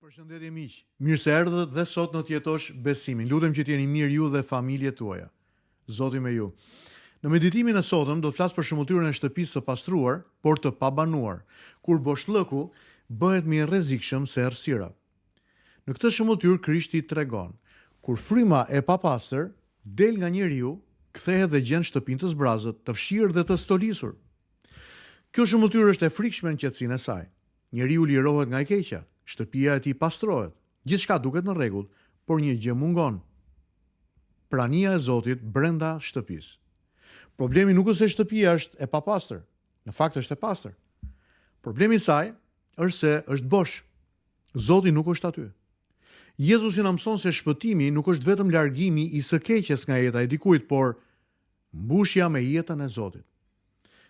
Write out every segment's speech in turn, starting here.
Përshëndetje miq, mirë se erdhët dhe sot në të jetosh besimin. Lutem që t'jeni mirë ju dhe familjet tuaja. Zoti me ju. Në meditimin e sotëm do të flas për shëmbulltyrën e shtëpisë së pastruar, por të pabanuar, kur boshllëku bëhet më i rrezikshëm se errësira. Në këtë shëmbulltyrë Krishti tregon, kur fryma e papastër del nga njeriu, kthehet dhe gjen shtëpinë të zbrazët, të fshirë dhe të stolisur. Kjo shëmbulltyrë është e frikshme në qetësinë e saj. Njeriu lirohet nga e keqja. Shtëpia e tij pastrohet. Gjithçka duket në rregull, por një gjë mungon. Prania e Zotit brenda shtëpisë. Problemi nuk është se shtëpia është e papastër. Në fakt është e pastër. Problemi i saj është se është bosh. Zoti nuk është aty. Jezusi na mëson se shpëtimi nuk është vetëm largimi i së keqes nga jeta e dikujt, por mbushja me jetën e Zotit.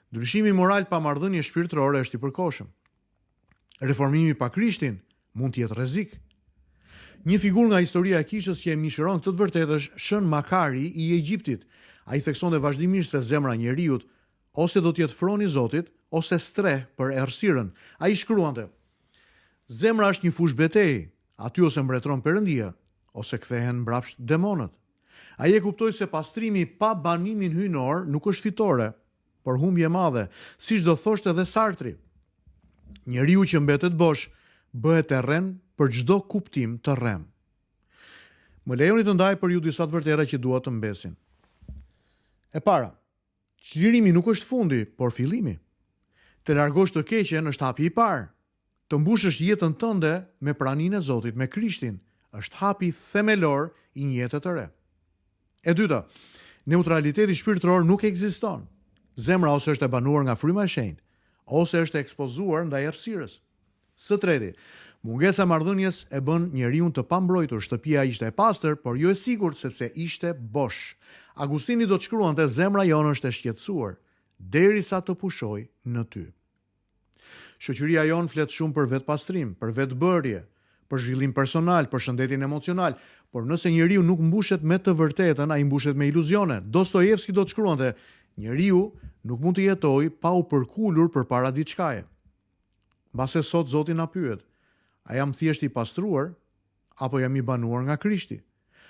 Ndryshimi moral pa marrëdhënie shpirtërore është i përkohshëm. Reformimi pa Krishtin mund të jetë rrezik. Një figurë nga historia e kishës që e mishëron këtë të vërtetë është Shën Makari i Egjiptit. Ai theksonte vazhdimisht se zemra e njeriu ose do të jetë froni i Zotit ose streh për errësirën. Ai shkruante: Zemra është një fushë betejë, aty ose mbretëron Perëndia ose kthehen mbrapsht demonët. Ai e kuptoi se pastrimi pa banimin hyjnor nuk është fitore, por humbje e madhe, siç do thoshte edhe Sartri. Njeriu që mbetet bosh bëhet terren për çdo kuptim të rrem. Më lejoni të ndaj për ju disa të vërteta që dua të mbesin. E para, çlirimi nuk është fundi, por fillimi. Të largosh të keqen është hapi i parë. Të mbushësh jetën tënde me praninë e Zotit, me Krishtin, është hapi themelor i një jete të re. E dyta, neutraliteti shpirtëror nuk ekziston. Zemra ose është e banuar nga fryma e shenjtë, ose është ekspozuar ndaj errësirës. Së treti, mungesa e marrëdhënies e bën njeriu të pambrojtur. Shtëpia ishte e pastër, por jo e sigurt sepse ishte bosh. Agustini do të shkruante: zemra jonë është e shqetësuar derisa të pushojë në ty. Shoqëria jonë flet shumë për vetpastrim, për vetbërje, për zhvillim personal, për shëndetin emocional, por nëse njeriu nuk mbushet me të vërtetën, ai mbushet me iluzione. Dostojevski do të shkruante: njeriu nuk mund të jetojë pa u përkulur përpara diçkaje. Mbase sot Zoti na pyet: a jam thjesht i pastruar apo jam i banuar nga Krishti?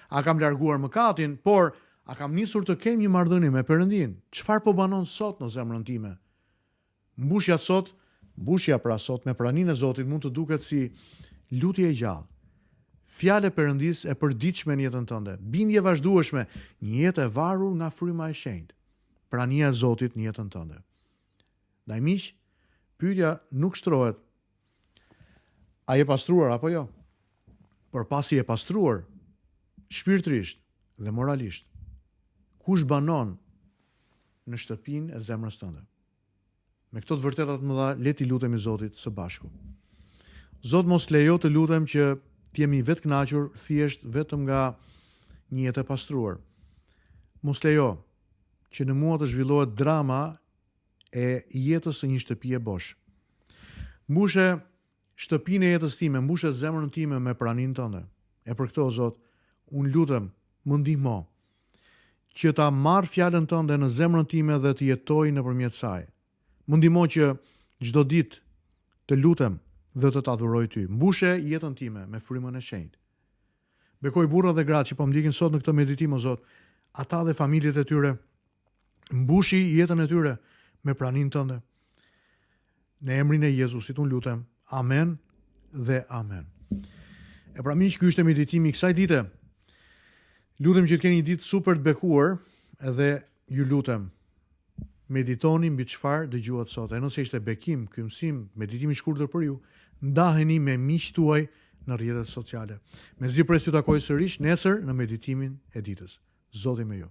A kam larguar mëkatin, por a kam nisur të kem një marrëdhënie me Perëndin? Çfarë po banon sot në zemrën time? Mbushja sot me praninë e Zotit mund të duket si lutje e gjallë. Fjalë e Perëndis e përditshme në jetën tënde, bindje vazhdueshme, një jetë e varur nga fryma e shenjtë. Prania e Zotit në jetën tënde. Ndaj miq, pyetja nuk shtrohet: a je pastruar apo jo? Por pasi je pastruar, shpirtërisht dhe moralisht, kush banon në shtëpinë e zemrës tënde? Me këto të vërteta të mëdha, le t'i lutemi Zotit së bashku. Zot, mos lejo të lutem që t'jemi vetë kënaqur thjesht vetëm nga një jetë e pastruar. Mos lejo që në mua të zhvillohet drama e jetës së një shtëpie bosh. Mbushe shtëpinë e jetës time, mbushe zemrën time me praninë tënde. E për këto, Zot, unë lutem, më ndihmo që ta marr fjalën tënde në zemrën time dhe të jetoj nëpërmjet saj. Më ndihmo që çdo ditë të lutem dhe të adhuroj ty. Mbushe jetën time me frymën e shenjtë. Bekoj burra dhe gratë që po më ndjekin sot në këtë meditim, o Zot, ata dhe familjet e tyre, mbushi jetën e tyre me praninë tënde. Në emrin e Jezusit unë lutem. Amen dhe amen. E pra miq, ky ishte meditimi i kësaj dite. Lutem që të keni një ditë super të bekuar, edhe ju lutem, meditoni mbi çfarë dëgjuat sot. E nëse ishte bekim, ky mësim, meditimi i shkurtër për ju, ndaheni me miqtë tuaj në rrjetet sociale. Mezi pres ju takoj sërish nesër në meditimin e ditës. Zoti me ju.